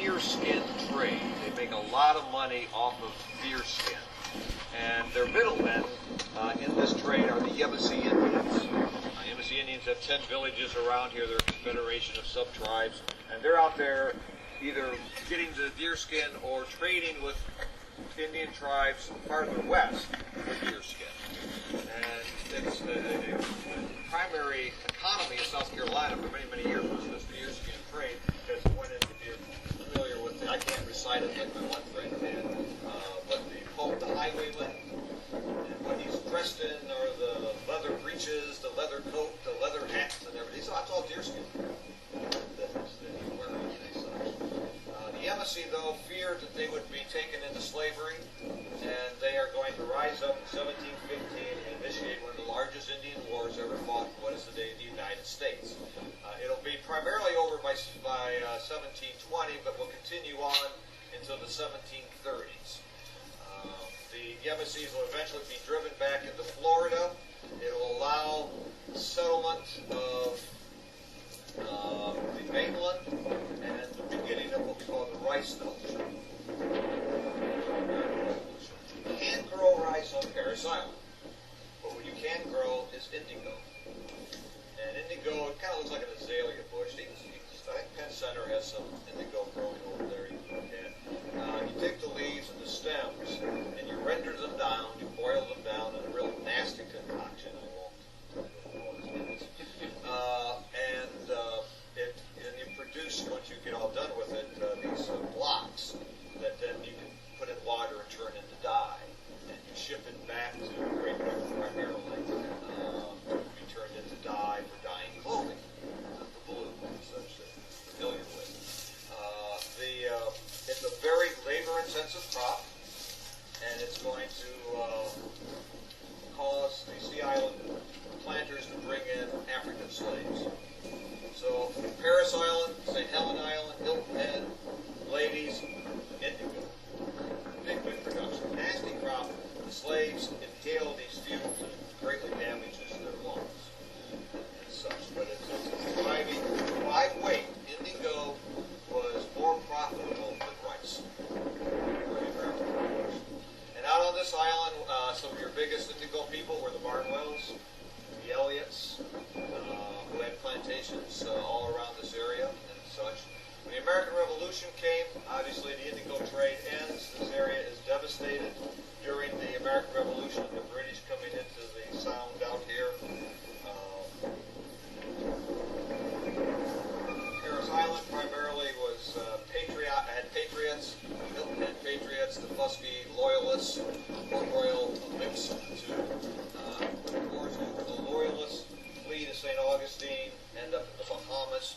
deer skin trade. They make a lot of money off of deer skin. And their middlemen in this trade are the Yamasee Indians. Yamasee Indians have 10 villages around here. They're a confederation of sub-tribes. And they're out there either getting the deer skin or trading with Indian tribes farther west for deer skin. And it's the primary economy of South Carolina for many, many years was this deer skin trade, because when if you're familiar with it, I can't recite it like my one friend did, but the quote, the highwayman, and what he's dressed in are the leather breeches, the leather coat, the leather hats, and everything. So that's all deer skin that he's wearing and such. The Yamasee, though, feared that they would be taken into slavery, and they are going to rise up in 1715 and initiate one of the largest Indian wars ever fought in what is today the United States. It'll be primarily over by 1720, but will continue on until the 1730s. The Yamasees will eventually be driven back into Florida. It'll allow settlement of the mainland and the beginning of what we call the rice culture. You can't grow rice on Parris Island, but what you can grow is indigo. And indigo, it kind of looks like an azalea bush. I think Penn Center has some indigo growing over there. You can look at. You take the leaves and the stems, and you render them down. You boil them down in a really nasty concoction. I won't tell you what it is. And you produce, once you get all done with it, these blocks that then you can put in water and turn into dye. And you ship it back to Great Britain primarily to be turned into dye for dyeing clothing, the blue, such that you're familiar with. It's a very labor-intensive crop, and it's going to cause the Sea Island planters to bring in African slaves. So Parris Island, St. Helena Island, Hilton Head, Revolution came, obviously the indigo trade ends. This area is devastated during the American Revolution, the British coming into the Sound out here. Parris Island primarily was had patriots. Milton had patriots, the Muskie loyalists. Port Royal mixed to the wars over the loyalists, flee to St. Augustine, end up in the Bahamas.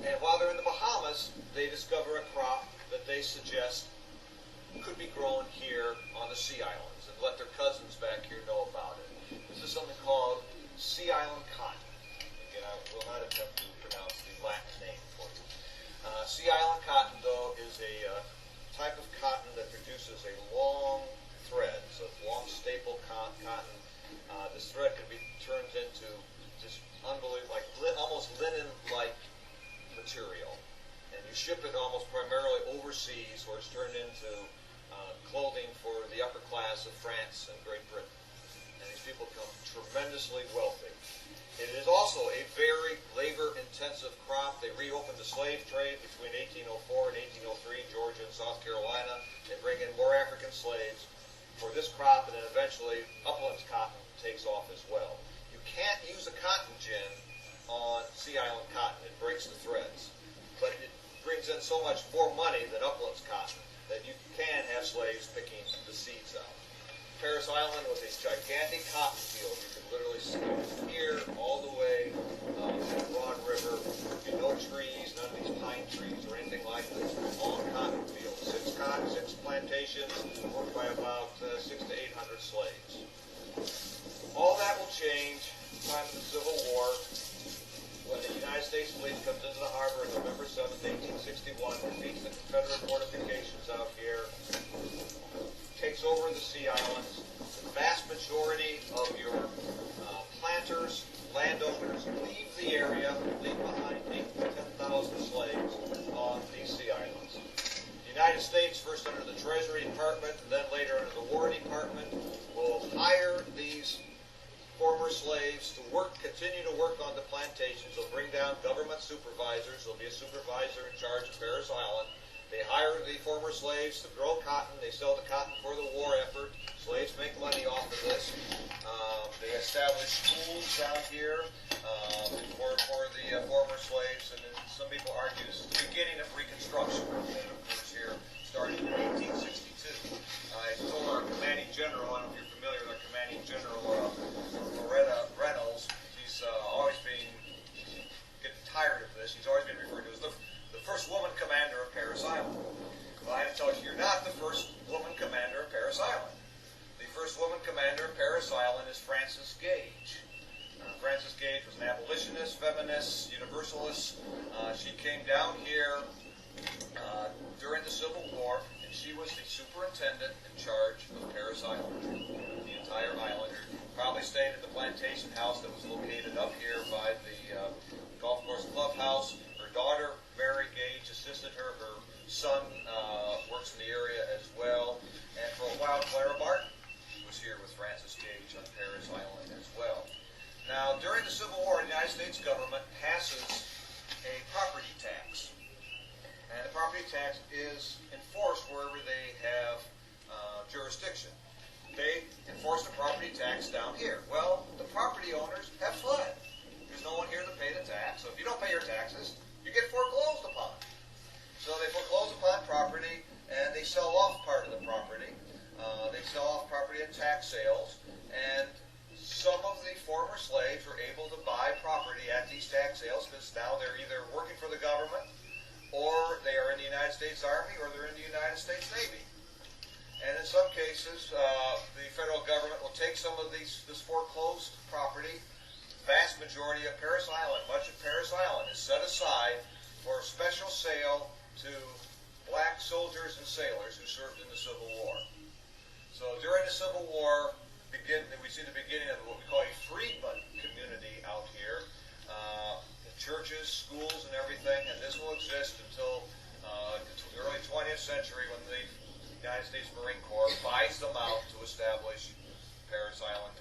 And while they're in the Bahamas, they discover a crop that they suggest could be grown here on the Sea Islands and let their cousins back here know about it. This is something called Sea Island cotton. Again, I will not attempt to pronounce the Latin name for you. Sea Island cotton, though, is a type of cotton that produces a long thread, so it's long staple cotton. This thread can be turned into just unbelievable, like almost linen-like material, and you ship it almost primarily overseas, where it's turned into clothing for the upper class of France and Great Britain. And these people become tremendously wealthy. It is also a very labor-intensive crop. They reopened the slave trade between 1804 and 1803 in Georgia and South Carolina. They bring in more African slaves for this crop, and then eventually Uplands cotton takes off as well. You can't use a cotton gin on Sea Island cotton. It breaks the threads. But it brings in so much more money than Uplands cotton that you can have slaves picking the seeds out. Parris Island was a gigantic cotton field. You could literally see it from here all the way to the Broad River. No trees, none of these pine trees or anything like this. Long cotton field. Six plantations, worked by about 600 to 800 slaves. All that will change at the time of the Civil War, when the United States fleet comes into the harbor on November 7, 1861, defeats the Confederate fortifications out here, takes over the Sea Islands. The vast majority of your planters, landowners, leave the area, leave behind 8,000 to 10,000 slaves on these Sea Islands. The United States, first under the Treasury Department, and then later under the War Department, will hire these former slaves to continue to work on the plantations. They'll bring down government supervisors. There'll be a supervisor in charge of Parris Island. They hire the former slaves to grow cotton. They sell the cotton for the war effort. Slaves make money off of this. They establish schools down here for the former slaves. And some people argue this is the beginning of Reconstruction. And of course here, starting in 1862. I told our commanding general, I don't know if you're familiar with our commanding general, Reynolds. He's always been getting tired of this. He's always been referred to as the first woman commander of Parris Island. Well, I have to tell you, you're not the first woman commander of Parris Island. The first woman commander of Parris Island is Frances Gage. Frances Gage was an abolitionist, feminist, universalist. She came down here during the Civil War, and she was the superintendent in charge of Parris Island, the entire island. Probably stayed at the plantation house that was located up here by the golf course clubhouse. Her daughter, Mary Gage, assisted her. Her son works in the area as well. And for a while, Clara Barton was here with Frances Gage on Parris Island as well. Now, during the Civil War, the United States government passes a property tax. And the property tax is enforced wherever they have jurisdiction. They enforce the property tax down here. Well, the property owners have fled. There's no one here to pay the tax. So if you don't pay your taxes, you get foreclosed upon. So they foreclose upon property, and they sell off part of the property. They sell off property at tax sales, and some of the former slaves are able to buy property at these tax sales because now they're either working for the government, or they are in the United States Army, or they're in the United States Navy. And in some cases, the federal government will take some of this foreclosed property. Vast majority of Parris Island, much of Parris Island, is set aside for a special sale to black soldiers and sailors who served in the Civil War. So during the Civil War, we see the beginning of what we call a freedman community out here. Churches, schools, and everything, and this will exist until the early 20th century when the United States Marine Corps buys them out to establish Parris Island